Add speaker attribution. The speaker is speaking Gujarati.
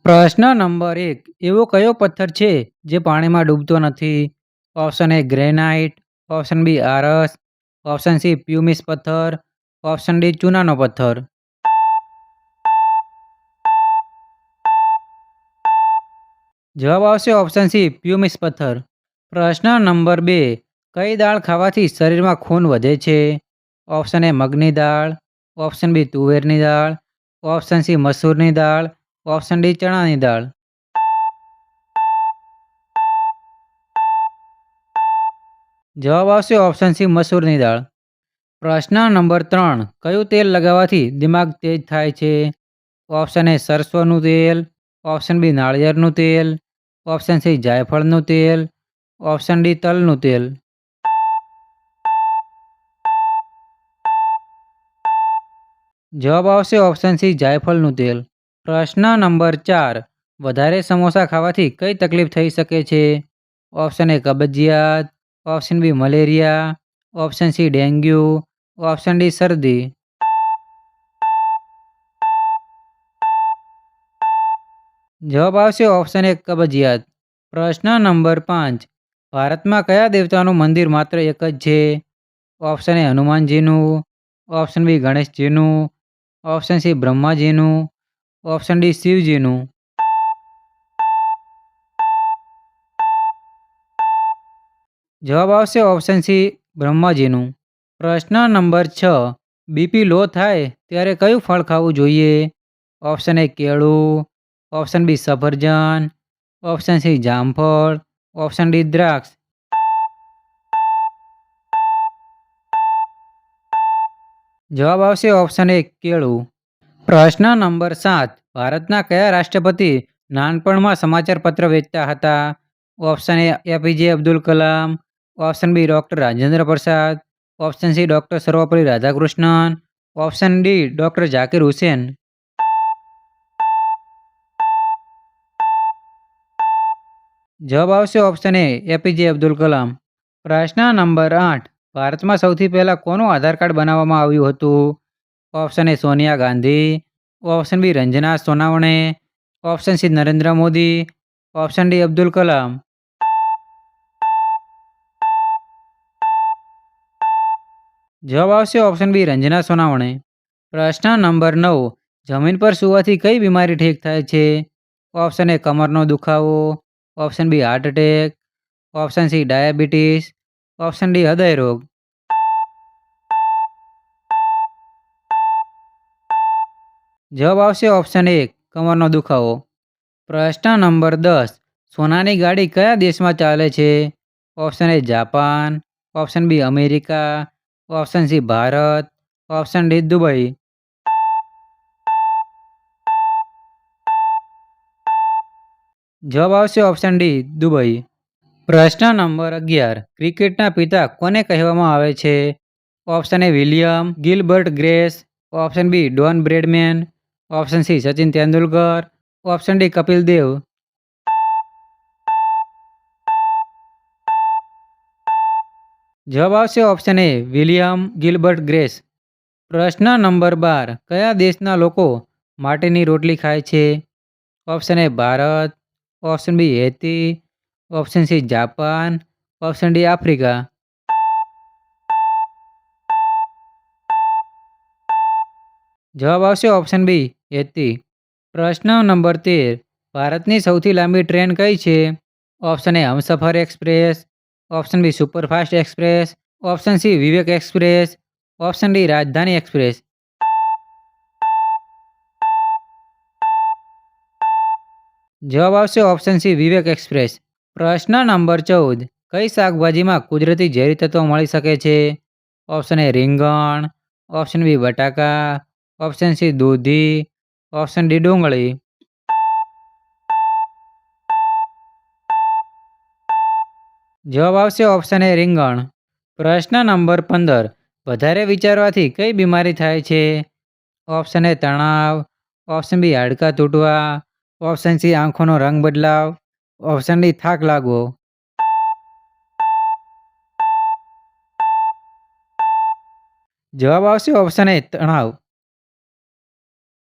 Speaker 1: પ્રશ્ન નંબર 1. એવો કયો પથ્થર છે જે પાણીમાં ડૂબતો નથી? Option A granite, option B આરસ, ઓપ્શન સી પ્યુમિસ પથ્થર, ઓપ્શન ડી ચૂનાનો પથ્થર. જવાબ આવશે ઓપ્શન સી પ્યુમિસ પથ્થર. પ્રશ્ન નંબર 2. કઈ દાળ ખાવાથી શરીરમાં ખૂન વધે છે? ઓપ્શન એ મગની દાળ, ઓપ્શન બી તુવેરની દાળ, ઓપ્શન સી મસૂરની દાળ, ઓપ્શન ડી ચણાની દાળ. જવાબ આવશે ઓપ્શન સી મસૂરની દાળ. પ્રશ્ન નંબર 3. કયું તેલ લગાવવાથી દિમાગ તેજ થાય છે? ઓપ્શન એ સરસોનું તેલ, ઓપ્શન બી નાળિયેરનું તેલ, ઓપ્શન સી જાયફળનું તેલ, ઓપ્શન ડી તલનું તેલ. જવાબ આવશે ઓપ્શન સી જાયફળનું તેલ. પ્રશ્ન નંબર 4. વધારે સમોસા ખાવાથી કઈ તકલીફ થઈ શકે છે? ઓપ્શન એ કબજિયાત, option B malaria, option C dengue, option D શરદી. જવાબ આવશે ઓપ્શન એ કબજિયાત. પ્રશ્ન નંબર 5. ભારતમાં કયા દેવતાનું મંદિર માત્ર એક જ છે? ઓપ્શન એ હનુમાનજીનું, ઓપ્શન બી ગણેશજીનું, ઓપ્શન સી બ્રહ્માજીનું, ઓપ્શન ડી શિવજીનું. જવાબ આવશે ઓપ્શન સી બ્રહ્માજીનું. પ્રશ્ન નંબર 6. બીપી લો થાય ત્યારે કયું ફળ ખાવું જોઈએ? ઓપ્શન એ કેળું, ઓપ્શન બી સફરજન, ઓપ્શન સી જામફળ, ઓપ્શન ડી દ્રાક્ષ. જવાબ આવશે ઓપ્શન એ કેળું. પ્રશ્ન નંબર 7. ભારતના કયા રાષ્ટ્રપતિ નાનપણમાં સમાચાર પત્ર વેચતા હતા? Option A APJ Abdul Kalam, option B doctor Rajendra Prasad, option C doctor Sarvepalli Radhakrishnan, option D doctor Zakir Hussain. જવાબ આવશે option A APJ Abdul Kalam. પ્રશ્ન નંબર 8. ભારતમાં સૌથી પહેલાં કોનું આધાર કાર્ડ બનાવવામાં આવ્યું હતું? Option A Sonia Gandhi, option B Ranjana Sonawane, option C Narendra Modi, option D Abdul Kalam. જવાબ આવશે ઓપ્શન બી રંજના સોનાવણે. પ્રશ્ન નંબર 9. જમીન પર સૂવાથી કઈ બીમારી ઠીક થાય છે? ઓપ્શન એ કમરનો દુખાવો, option B heart attack, option C diabetes, option D હૃદય રોગ. જવાબ આવશે ઓપ્શન એ કમરનો દુખાવો. પ્રશ્ન નંબર 10. સોનાની ગાડી કયા દેશમાં ચાલે છે? Option A Japan, option B America, option C Bharat, option D Dubai. જવાબ આવશે ઓપ્શન ડી દુબઈ. પ્રશ્ન નંબર 11. ક્રિકેટના પિતા કોને કહેવામાં આવે છે? Option A William Gilbert Grace, option B Don Bradman, option C Sachin Tendulkar, option D Kapil Dev. જવાબ આવશે option A William Gilbert Grace. પ્રશ્ન નંબર 12. કયા દેશના લોકો માટીની રોટલી ખાય છે? Option A Bharat, option B હેતી, option C Japan, option D Africa. જવાબ આવશે ઓપ્શન બી હેતી. પ્રશ્ન નંબર 13. ભારતની સૌથી લાંબી ટ્રેન કઈ છે? Option A Humsafar express, option B superfast express, option C Vivek express, option D Rajdhani express. જવાબ આવશે ઓપ્શન સી વિવેક એક્સપ્રેસ. પ્રશ્ન નંબર 14. કઈ શાકભાજીમાં કુદરતી ઝેરી તત્વો મળી શકે છે? ઓપ્શન એ રીંગણ, ઓપ્શન બી બટાકા, ઓપ્શન સી દૂધી, ઓપ્શન ડી ડુંગળી. જવાબ આવશે ઓપ્શન એ રીંગણ. પ્રશ્ન નંબર 15. વધારે વિચારવાથી કઈ બીમારી થાય છે? ઓપ્શન એ તણાવ, ઓપ્શન બી હાડકાં તૂટવા, ઓપ્શન સી આંખોનો રંગ બદલાવ, ઓપ્શન ડી થાક લાગવો. જવાબ આવશે ઓપ્શન એ તણાવ.